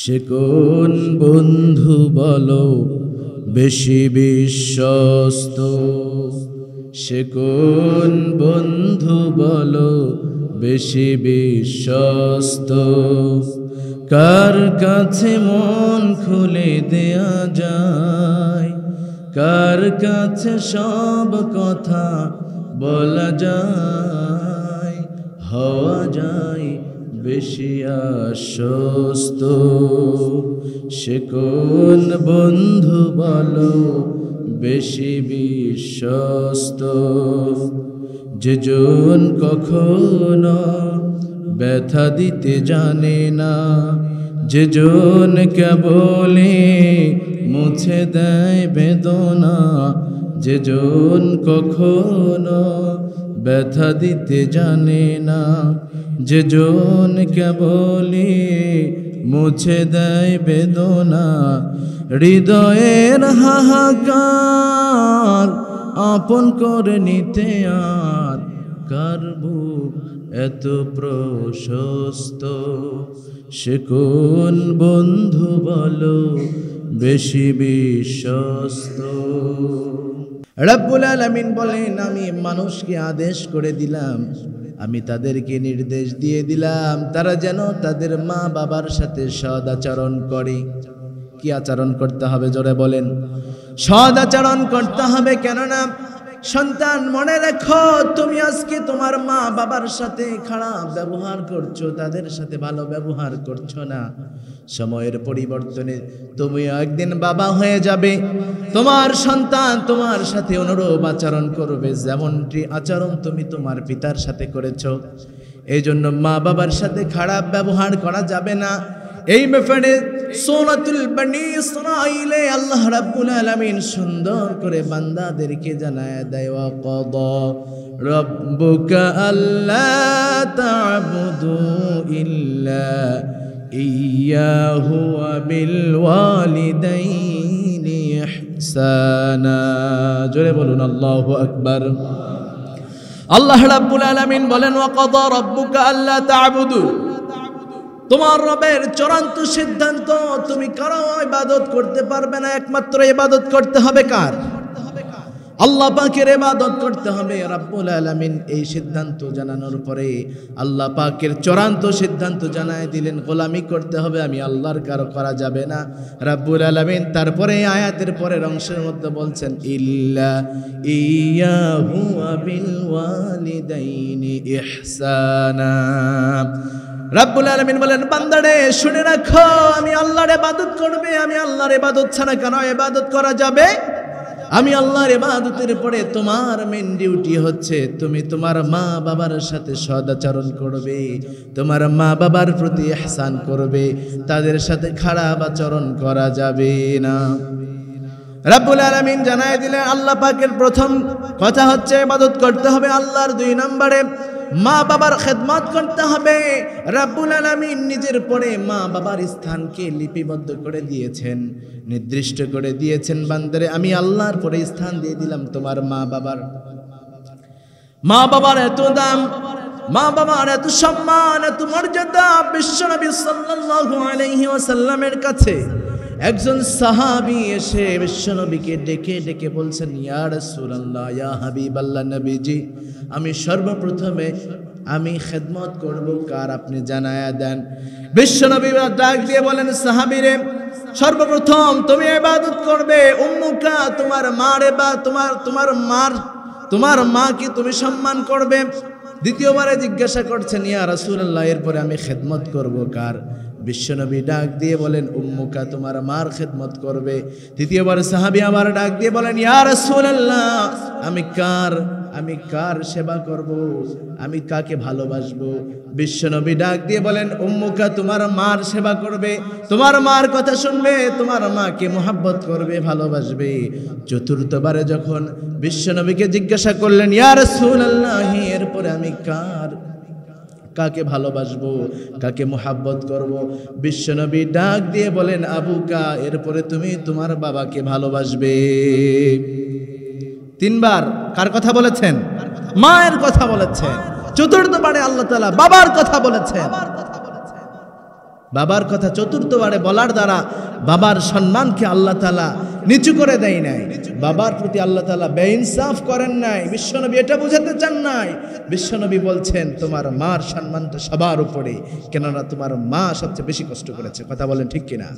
সে কোন বন্ধু বলো বেশি বিশ্বস্ত, সে কোন বন্ধু বলো বেশি বিশ্বস্ত, কার কাছে মন খুলে দেয়া যায়, কার কাছে সব কথা বলা যায়, হওয়া যায় বেশি আশ্বস্ত। সে কোন বন্ধু বলো বেশি বিশ্বস্ত, যেজন কখনো ব্যথা দিতে জানে না, যেজন কেবলে মুছে দেয় বেদনা, যেজন কখনো ব্যথা দিতে জানে না, যেজন কেবলে মুছে দেয় বেদনা, হৃদয়ের হাহাকার আপন করে নিতে আর কার বুক এত প্রশস্ত। সে কোন বন্ধু বলো বেশি বিশ্বস্ত। রব্বুল আলামিন বলেন, আমি মানুষকে আদেশ করে দিলাম, আমি তাদেরকে নির্দেশ দিয়ে দিলাম তারা যেন তাদের মা বাবার সাথে সদ আচরণ করে। কি আচরণ করতে হবে জোরে বলেন? সদ আচরণ করতে হবে। কেননা সন্তান মনে রেখো, তুমি আজকে তোমার মা বাবার সাথে খারাপ ব্যবহার করছো, তাদের সাথে ভালো ব্যবহার করছো না, সময়ের পরিবর্তনে তুমি একদিন বাবা হয়ে যাবে, তোমার সন্তান তোমার সাথে অনুরূপ আচরণ করবে যেমনটি আচরণ তুমি তোমার পিতার সাথে করেছো। এই জন্য মা বাবার সাথে খারাপ ব্যবহার করা যাবে না। এই ব্যাপারে সূরাতুল বনী ইসরাঈলে আল্লাহ রাব্বুল আলামিন সুন্দর করে বান্দাদেরকে জানায় দেয়, ওয়া ক্বাদা রাব্বুকা আল্লা তা'বুদু ইল্লা ইয়াহু ওয়া বিল ওয়ালিদাইনি ইহসানা। জোরে বলুন আল্লাহু আকবার। আল্লাহ রাব্বুল আলামিন বলেন, ওয়া ক্বাদা রাব্বুকা আল্লা তা'বুদু, তোমার রবের চূড়ান্ত সিদ্ধান্ত, তুমি কারো ইবাদত করতে পারবে না, একমাত্র ইবাদত করতে হবে কার? আল্লাহ পাকের ইবাদত করতে হবে। রব্বুল আলামিন এই সিদ্ধান্ত জানানোর পরে আল্লাহ পাকের চূড়ান্ত সিদ্ধান্ত জানায় দিলেন, গোলামি করতে হবে, আমি আল্লাহর কারো করা যাবে না। রব্বুল আলামিন তারপরে আয়াতের পরের অংশের মধ্যে বলছেন, ইল্লা ইয়াহু ওয়া বিল ওয়ালিদাইনি ইহসানা। রব্বুল আলামিন বলেন, বান্দারে শুনে রাখো, আমি আল্লাহর ইবাদত করবে, আমি আল্লাহর ইবাদত ছাড়া কেন ইবাদত করা যাবে? আমি আল্লাহর ইবাদতের পরে তোমার মেন ডিউটি হচ্ছে তুমি তোমার মা বাবার সাথে সদাচরণ করবে, তোমার মা বাবার প্রতি ইহসান করবে, তাদের সাথে খারাপ আচরণ করা যাবে না। রব্বুল আলামিন জানায় দিলেন, আল্লাহ পাকের প্রথম কথা হচ্ছে ইবাদত করতে হবে আল্লাহর, 2 নম্বরে মা বাবার খেদমত করতে হবে। রব্বুল আলামিন নিজের পরে মা বাবার স্থানকে লিপিবদ্ধ করে দিয়েছেন, নির্দিষ্ট করে দিয়েছেন, বান্দারে আমি আল্লাহর পরে স্থান দিয়ে দিলাম তোমার মা বাবার। মা বাবার এত দাম, মা বাবার এত সম্মান, এত মর্যাদা। বিশ্বনবী সাল্লাল্লাহু আলাইহি ওয়াসাল্লামের কাছে একজন সাহাবী এসে বিশ্বনবীকে ডেকে ডেকে বলছেন, ইয়া রাসূলুল্লাহ, ইয়া হাবিবাল্লাহ, নবীজি আমি সর্বপ্রথমে আমি খেদমত করব কার, আপনি জানায়া দেন। বিশ্বনবী ডাক দিয়ে বলেন, সাহাবীরে সর্বপ্রথম তুমি ইবাদত করবে উম্মুকা, তোমার মারে, বা তোমার মাকে তুমি সম্মান করবে। দ্বিতীয়বারে জিজ্ঞাসা করছেন, ইয়া রাসূলুল্লাহ এরপরে আমি খেদমত করব কার? বিশ্বনবী ডাক দিয়ে বলেন, উম্মুকা, তোমার মার খেদমত করবে। তৃতীয়বার সাহাবী আবার ডাক দিয়ে বলেন, ইয়া রাসূলুল্লাহ আমি কার সেবা করব, আমি কাকে ভালোবাসবো? বিশ্বনবী ডাক দিয়ে বলেন, উম্মুকা, তোমার মার সেবা করবে, তোমার মার কথা শুনবে, তোমার মাকে মুহাব্বত করবে, ভালোবাসবে। চতুর্থবারে যখন বিশ্বনবীকে জিজ্ঞাসা করলেন, ইয়া রাসূলুল্লাহ এরপরে আমি কাকে ভালোবাসবো, কাকে মুহাব্বত করব? বিশ্বনবী ডাক দিয়ে বলেন, আবুকা, এরপরে তুমি তোমার বাবাকে ভালোবাসবে। 3 বার কার কথা বলেছেন? মায়ের কথা বলেছেন। চতুর্থবারে আল্লাহ তাআলা বাবার কথা বলেছেন। বাবার কথা চতুর্থবারে বলার দ্বারা বাবার সম্মানকে আল্লাহ তাআলা নিচু করে দেয় নাই, বাবার প্রতি আল্লাহ তাআলা বেইনসাফ করেন নাই। বিশ্বনবী এটা বোঝাতে চান নাই। বিশ্বনবী বলছেন তোমার মার সম্মানটা সবার উপরে, কেননা তোমার মা সবচেয়ে বেশি কষ্ট করেছে। কথা বলেন ঠিক কিনা?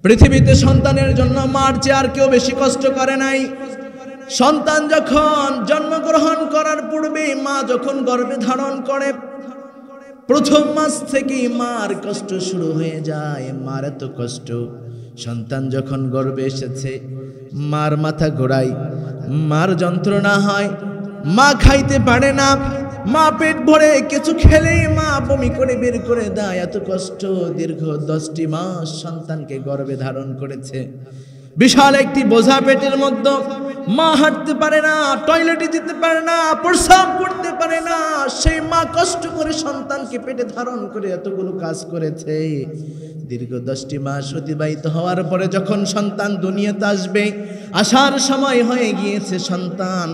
পৃথিবীতে সন্তানের জন্য মার চেয়ে আর কেউ বেশি কষ্ট করে নাই। সন্তান যখন জন্মগ্রহণ করার পূর্বে, মা যখন গর্ভে ধারণ করে, প্রথম মাস থেকেই মার কষ্ট শুরু হয়ে যায়। মার এত কষ্ট, সন্তান যখন গর্ভে এসেছে মার মাথা ঘোরায়, মার যন্ত্রণা হয়, মা খাইতে পারে না, মা পেট ভরে কিছু খেলেই মা বমি করে বের করে দেয়। এত কষ্ট, দীর্ঘ 10টি মাস সন্তানকে গর্ভে ধারণ করেছে। বিশাল একটি বোঝা পেটের মধ্যে, মা হাঁটতে পারে না, টয়লেটে যেতে পারে না, প্রস্রাব করতে পারে না। সেই মা কষ্ট করে সন্তানকে পেটে ধারণ করে এতগুলো কাজ করেছে। দীর্ঘ 10টি মাস অতিবাহিত হওয়ার পরে যখন সন্তান দুনিয়াতে আসবে, আসার সময় হয়ে গিয়েছে, সন্তান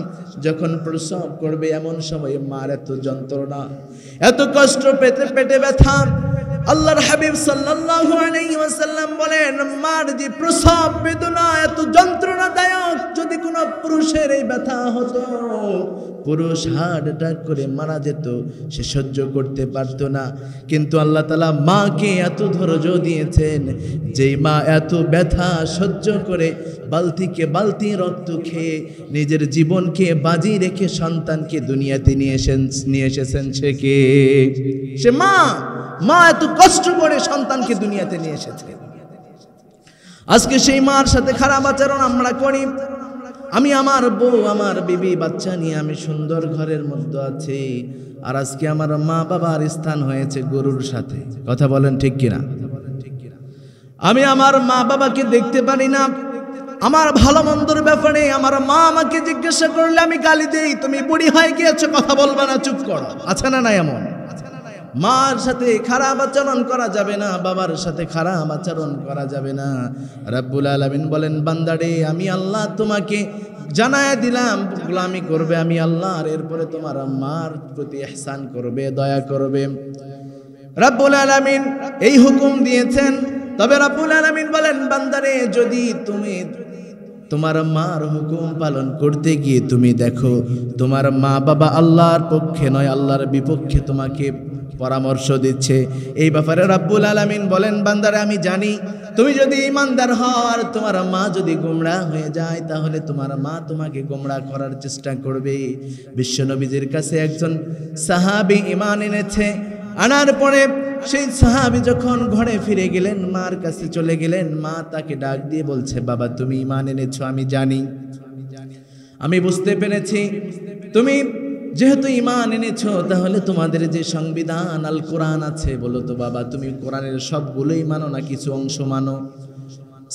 যখন প্রসব করবে এমন সময় মার এত যন্ত্রণা, এত কষ্ট, পেটে পেটে ব্যথা। আল্লাহর হাবিব সাল্লাল্লাহু আলাইহি ওয়াসাল্লাম বলেন, মার যে প্রসব বেদনা এত যন্ত্রণাদায়ক, যদি কোনো পুরুষের এই ব্যথা হতো, পুরুষ হার্ট অ্যাটাক করে মারা যেত, সে সহ্য করতে পারতো না। কিন্তু আল্লাহ তাআলা মাকে এত ধৈর্য দিয়েছেন, যেই মা এত ব্যথা সহ্য করে বালতিকে বালতি রক্ত খেয়ে নিজের জীবনকে বাজি রেখে সন্তানকে দুনিয়াতে নিয়ে এসেছেন। সে কে? সে মা। মা এত কষ্ট করে সন্তানকে দুনিয়াতে নিয়ে এসেছে। আজকে সেই মার সাথে খারাপ আচরণ আমরা করি। আমি আমার বউ, আমার বিবি, বাচ্চা নিয়ে আমি সুন্দর ঘরের মধ্যে আছি, আর আজকে আমার মা বাবার স্থান হয়েছে গরুর সাথে। কথা বলেন ঠিক কিনা? আমি আমার মা বাবাকে দেখতে পারি না। আমার ভালো মন্দর ব্যাপারে আমার মা আমাকে জিজ্ঞাসা করলে আমি গালি দেই, তুমি বুড়ি হয়ে গিয়েছো, কথা বলবা না, চুপ করো। আছে না নাই এমন? মার সাথে খারাপ আচরণ করা যাবে না, বাবার সাথে খারাপ আচরণ করা যাবে না। রব্বুল আলামিন বলেন, বান্দারে আমি আল্লাহ তোমাকে জানায় দিলাম গোলামি করবে আমি আল্লাহ, আর এরপরে তোমার মার প্রতি ইহসান করবে, দয়া করবে। রব্বুল আলামিন এই হুকুম দিয়েছেন। তবে রব্বুল আলামিন বলেন, বান্দারে যদি তুমি তোমার মার হুকুম পালন করতে গিয়ে তুমি দেখো তোমার মা বাবা আল্লাহর পক্ষে নয়, আল্লাহর বিপক্ষে তোমাকে পরামর্শ দিচ্ছে, এই ব্যাপারে রব্বুল আলামিন বলেন, বান্দারে আমি জানি তুমি যদি ঈমানদার হও আর তোমার মা যদি গোমরাহ হয়ে যায়, তাহলে তোমার মা তোমাকে গোমরাহ করার চেষ্টা করবে। বিশ্বনবীর কাছে একজন সাহাবী ঈমান এনেছে, আনার পরে সেই সাহাবী যখন ঘরে ফিরে গেলেন, মার কাছে চলে গেলেন, মা তাকে ডাক দিয়ে বলছে, বাবা তুমি ঈমান এনেছো, আমি জানি, আমি বুঝতে পেরেছি, তুমি যেহেতু ঈমান এনেছো তাহলে তোমাদের যে সংবিধান আল কোরআন আছে, বলো তো বাবা তুমি কোরআনের সবগুলোই মানো না কিছু অংশ মানো?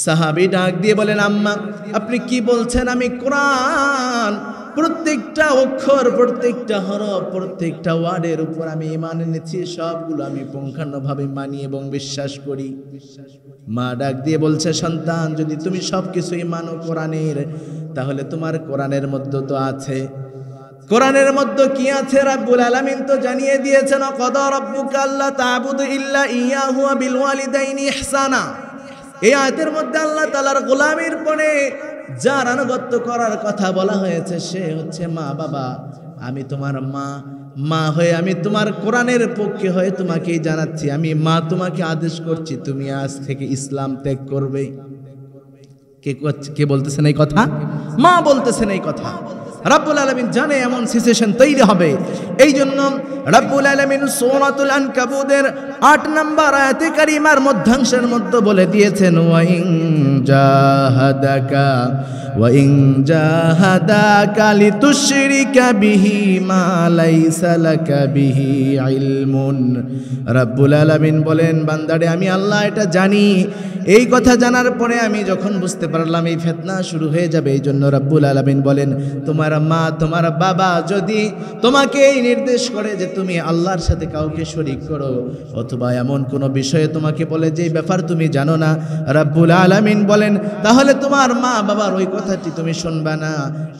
সাহাবী ডাক দিয়ে বলেন, আম্মা আপনি কি বলছেন? আমি কোরআন প্রত্যেকটা অক্ষর, প্রত্যেকটা হরফ, প্রত্যেকটা ওয়ার্ডের উপর আমি ঈমান এনেছি, সবগুলো আমি পুঙ্খানুভাবে মানি এবং বিশ্বাস করি। মা ডাক দিয়ে বলছে, সন্তান যদি তুমি সবকিছুই মানো কোরআনের, তাহলে তোমার কোরআনের মধ্যে তো আছে। কোরআনের মধ্যে কি আছে রব্বুল আলামিন তো জানিয়ে দিয়েছেন, ক্বাদা রাব্বুকা আল্লা তা'বুদু ইল্লা ইয়াহু ওয়া বিল ওয়ালিদাইনি ইহসানা। এই আয়াতের মধ্যে আল্লাহ তাআলার গোলামির পরে যার আনুগত্য করার কথা বলা হয়েছে সে হচ্ছে মা বাবা। আমি তোমার মা হয়ে আমি তোমার কোরআনের পক্ষে হয়ে তোমাকেই জানাচ্ছি, আমি মা তোমাকে আদেশ করছি তুমি আজ থেকে ইসলাম ত্যাগ করবে। কে বলতেছেন এই কথা? মা বলতেছেন এই কথা। রব্বুল আলামিন জানে এমন সিচুয়েশন তৈরি হবে, এই জন্য রব্বুল আলামিন সূরাতুল আনকাবুতের 8 নম্বর আয়াতে কারিমার মধ্যাংশের মধ্যে বলে দিয়েছেন, ওয়া ইন জাহাদাকা লিতুশরিকা বিহি মা লাইসা লাকা বিহি ইলমুন। রব্বুল আলামিন বলেন, বান্দারে আমি আল্লাহ এটা জানি, এই কথা জানার পরে আমি যখন বুঝতে পারলাম এই ফিতনা শুরু হয়ে যাবে, এই জন্য রব্বুল আলামিন বলেন, তোমার মা তোমার বাবা যদি তোমাকে এই নির্দেশ করে যে তুমি আল্লাহর সাথে কাউকে শরীক করো, অথবা এমন কোনো বিষয়ে তোমাকে বলে যে ব্যাপার তুমি জানো না, রব্বুল আলামিন বলেন তাহলে তোমার মা বাবার ওই কথাটি তুমি শুনবা না।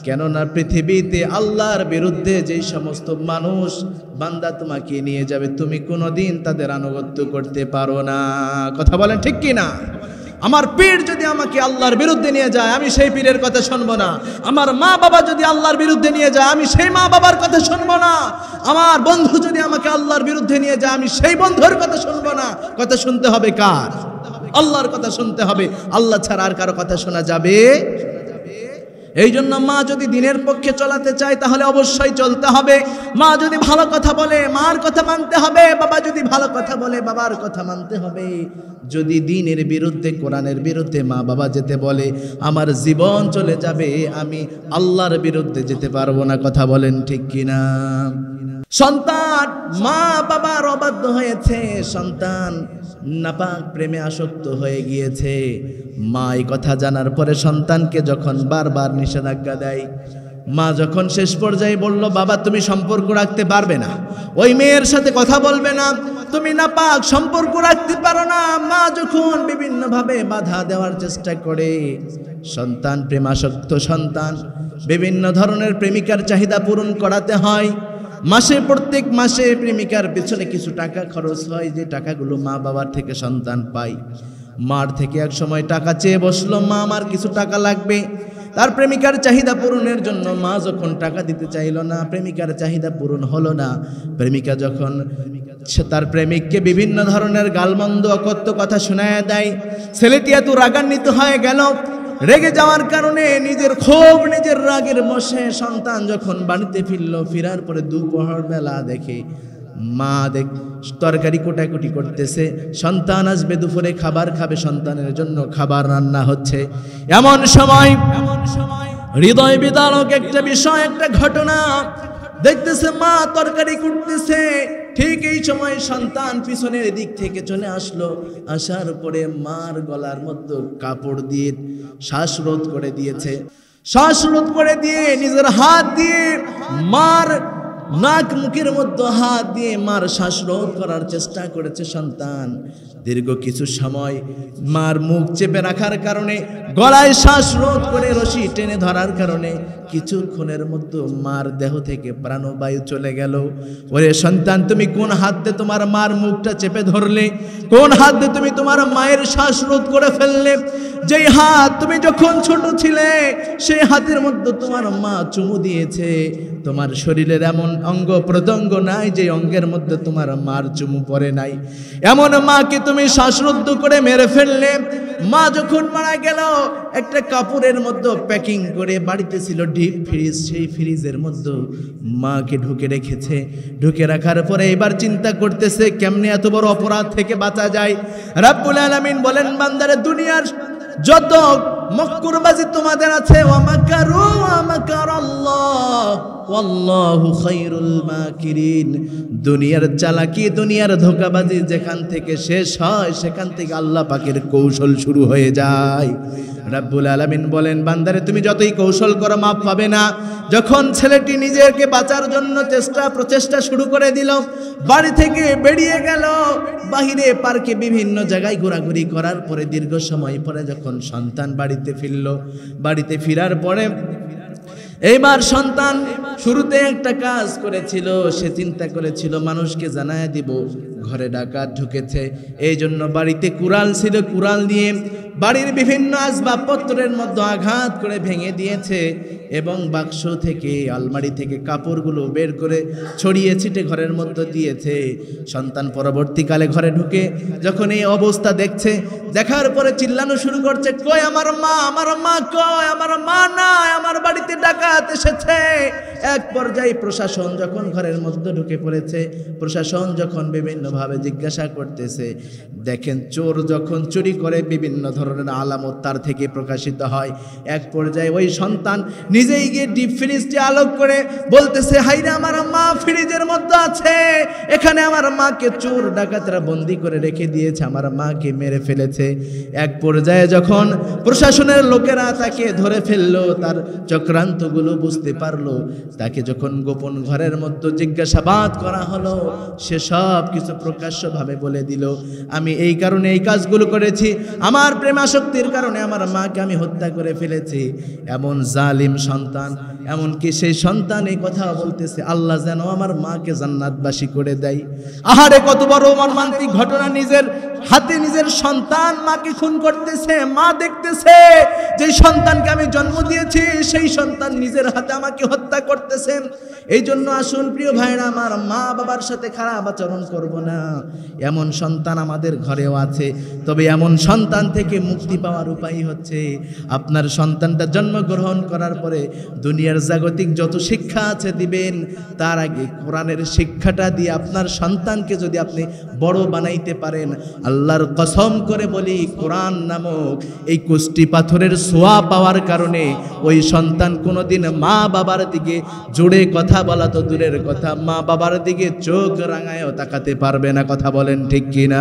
কেননা পৃথিবীতে আল্লাহর বিরুদ্ধে যেই সমস্ত মানুষ বান্দা তোমাকে নিয়ে যাবে, তুমি কোনোদিন তাদের আনুগত্য করতে পারো না। কথা বলেন ঠিক কি না? আমার পীর যদি আমাকে আল্লাহর বিরুদ্ধে নিয়ে যায়, আমি সেই পীরের কথা শুনবো না। আমার মা বাবা যদি আল্লাহর বিরুদ্ধে নিয়ে যায়, আমি সেই মা বাবার কথা শুনবো না। আমার বন্ধু যদি আমাকে আল্লাহর বিরুদ্ধে নিয়ে যায়, আমি সেই বন্ধুর কথা শুনবো না। কথা শুনতে হবে কার? আল্লাহর কথা শুনতে হবে। আল্লাহ ছাড়া আর কারো কথা শোনা যাবে? এই জন্য মা যদি দিনের পক্ষে চলাতে চায় তাহলে অবশ্যই চলতে হবে। মা যদি ভালো কথা বলে মার কথা মানতে হবে, বাবা যদি ভালো কথা বলে বাবার কথা মানতে হবে। যদি দিনের বিরুদ্ধে, কোরআনের বিরুদ্ধে মা বাবা যেতে বলে, আমার জীবন চলে যাবে, আমি আল্লাহর বিরুদ্ধে যেতে পারবো না। কথা বলেন ঠিক কিনা? সন্তান মা বাবার অবাধ্য হয়েছে, সন্তান নাপাক প্রেমে আসক্ত হয়ে গিয়েছে। মা এই কথা জানার পরে সন্তানকে যখন বারবার নিষেধাজ্ঞা দেয়, মা যখন শেষ পর্যায়ে বলল, বাবা তুমি সম্পর্ক রাখতে পারবে না, ওই মেয়ের সাথে কথা বলবে না, তুমি নাপাক সম্পর্ক রাখতে পারো না। মা যখন বিভিন্নভাবে বাধা দেওয়ার চেষ্টা করে, সন্তান প্রেমাসক্ত সন্তান, বিভিন্ন ধরনের প্রেমিকার চাহিদা পূরণ করাতে হয়। মাসে, প্রত্যেক মাসে প্রেমিকার পেছনে কিছু টাকা খরচ হয়, যে টাকাগুলো মা বাবার থেকে সন্তান পায়। মার থেকে এক সময় টাকা চেয়ে বসলো, মা আমার কিছু টাকা লাগবে। তার প্রেমিকার চাহিদা পূরণের জন্য মা যখন টাকা দিতে চাইল না, প্রেমিকার চাহিদা পূরণ হলো না। প্রেমিকা যখন তার প্রেমিককে বিভিন্ন ধরনের গালমন্দ অকথ্য কথা শোনায় দেয়, ছেলেটি এত রাগান্বিত হয়ে গেল। রেগে যাওয়ার কারণে নিজের ক্ষোভ, নিজের রাগের বশে সন্তান যখন বাড়িতে ফেরার পরে দুপুর বেলা দেখে মা তরকারি কোটাকুটি করতেছে, সন্তান আসবে দুপুরে খাবার খাবে, সন্তানের জন্য খাবার রান্না হচ্ছে। এমন সময় হৃদয় বিদারক একটা বিষয়, একটা ঘটনা দেখতেছে, মা তরকারি কুটতেছে। ঠিক এই সময় সন্তান পিছনের দিক থেকে চলে আসলো। আসার পরে মার গলার মধ্যে কাপড় দিয়ে শ্বাসরোধ করে দিয়েছে। শ্বাসরোধ করে দিয়ে নিজের হাত দিয়ে মার নাক মুখের মধ্যে হাত দিয়ে মার শ্বাসরোধ করার চেষ্টা করেছে সন্তান। দীর্ঘ কিছু সময় মার মুখ চেপে রাখার কারণে, গলায় শ্বাসরোধ করে রশি টেনে ধরার কারণে কিছুক্ষণের মধ্যে মার দেহ থেকে প্রাণবায়ু চলে গেল। ওরে সন্তান, তুমি কোন হাত দিয়ে তোমার মার মুখটা চেপে ধরলে? কোন হাত দিয়ে তুমি তোমার মায়ের শ্বাসরোধ করে ফেললে? যেই হাত তুমি যখন ছোট ছিলে সেই হাতের মধ্যে তোমার মা চুমু দিয়েছে। তোমার শরীরের এমন অঙ্গ প্রত্যঙ্গ নাই যে অঙ্গের মধ্যে তোমার মার চুমু পড়ে নাই। এমন মাকে তুমি শ্বাসরোধ করে মেরে ফেললে। মা যখন মারা গেল, একটা কাপড়ের মধ্যে প্যাকিং করে বাড়িতে ছিল ডিপ ফ্রিজ, সেই ফ্রিজের মধ্যে মাকে ঢুকে রেখেছে। ঢুকে রাখার পরে এবার চিন্তা করতেছে কেমনে এত বড় অপরাধ থেকে বাঁচা যায়। রাব্বুল আলামিন বলেন, বান্দারে দুনিয়ার যত মক্রবাজি তোমাদের আছে, ওয়া মাকারু ওয়া মাকারাল্লাহ ওয়াল্লাহু খায়রুল মাকিরিন। দুনিয়ার চালাকি, দুনিয়ার ধোঁকাবাজি যেখান থেকে শেষ হয় সেখান থেকে আল্লাহ পাকের কৌশল শুরু হয়ে যায়। রাব্বুল আলামিন বলেন, বান্দারে তুমি যতই কৌশল করো মাপ পাবে না। যখন ছেলেটি নিজেকে বাঁচার জন্য প্রচেষ্টা শুরু করে দিল, বাড়ি থেকে বেরিয়ে গেল, বাহিরে পার্কে বিভিন্ন জায়গায় ঘোরাঘুরি করার পরে দীর্ঘ সময় পরে যখন সন্তান বাড়িতে ফিরল, বাড়িতে ফেরার পরে এইবার সন্তান শুরুতে একটা কাজ করেছিল, সে চিন্তা করেছিল মানুষকে জানায় দিব ঘরে ডাকাত ঢুকেছে। এই জন্য বাড়িতে কুড়াল ছিল, কুড়াল দিয়ে বাড়ির বিভিন্ন আসবাবপত্রের মধ্যে আঘাত করে ভেঙে দিয়েছে এবং বাক্স থেকে, আলমারি থেকে কাপড়গুলো বের করে ছড়িয়ে ছিটে ঘরের মধ্যে দিয়েছে। সন্তান পরবর্তীকালে ঘরে ঢুকে যখন এই অবস্থা দেখছে, দেখার পরে চিল্লানো শুরু করছে, কই আমার মা, আমার মা কই, আমার মা নাই, আমার বাড়িতে ডাকাত এসেছে। এক পর্যায়ে প্রশাসন যখন ঘরের মধ্যে ঢুকে পড়েছে, প্রশাসন যখন বিভিন্নভাবে জিজ্ঞাসা করতেছে, দেখেন চোর যখন চুরি করে বিভিন্ন ধরনের আলামত তার থেকে প্রকাশিত হয়। এক পর্যায়ে ওই সন্তান নিজেই গিয়ে ডিপ ফ্রিজটি আলোক করে বলতেছে, হাইরে আমার মা ফ্রিজের মধ্যে আছে, এখানে আমার মাকে চোর ডাকাতরা বন্দি করে রেখে দিয়েছে, আমার মাকে মেরে ফেলেছে। এক পর্যায়ে যখন প্রশাসনের লোকেরা তাকে ধরে ফেললো, তার চক্রান্তগুলো বুঝতে পারলো, তাকে যখন গোপন ঘরের মধ্যে জিজ্ঞাসাবাদ করা হলো, সে সব কিছু প্রকাশ্যভাবে বলে দিল, আমি এই কারণে এই কাজগুলো করেছি, আমার প্রেমাসক্তির কারণে আমার মাকে আমি হত্যা করে ফেলেছি। এমন জালিম সন্তান, এমনকি সেই সন্তান এই কথা বলতেছে, আল্লাহ যেন আমার মাকে জান্নাতবাসী করে দেয়। আহারে কত বড় মর্মান্তিক ঘটনা! নিজের হাতে নিজের সন্তান মাকে খুন করতেছে, মা দেখতেছে যে সন্তানকে আমি জন্ম দিয়েছি সেই সন্তান নিজের হাতে আমাকে হত্যা করতেছে। এই জন্য আসুন প্রিয় ভাইরা আমার, মা বাবার সাথে খারাপ আচরণ করব না। এমন সন্তান আমাদের ঘরেও আছে, তবে এমন সন্তান থেকে মুক্তি পাওয়ার উপায় হচ্ছে আপনার সন্তানটা জন্মগ্রহণ করার পরে দুনিয়ার জাগতিক যত শিক্ষা আছে দিবেন, তার আগে কোরআনের শিক্ষাটা দিয়ে আপনার সন্তানকে যদি আপনি বড় বানাইতে পারেন, আল্লাহর কসম করে বলি, কোরআন নামক এই কুষ্টি পাথরের ছোঁয়া পাওয়ার কারণে ওই সন্তান কোনোদিন মা বাবার দিকে জোরে কথা বলা তো দূরের কথা, মা বাবার দিকে চোখ রাঙায়ও তাকাতে পারবে না। কথা বলেন ঠিক কিনা?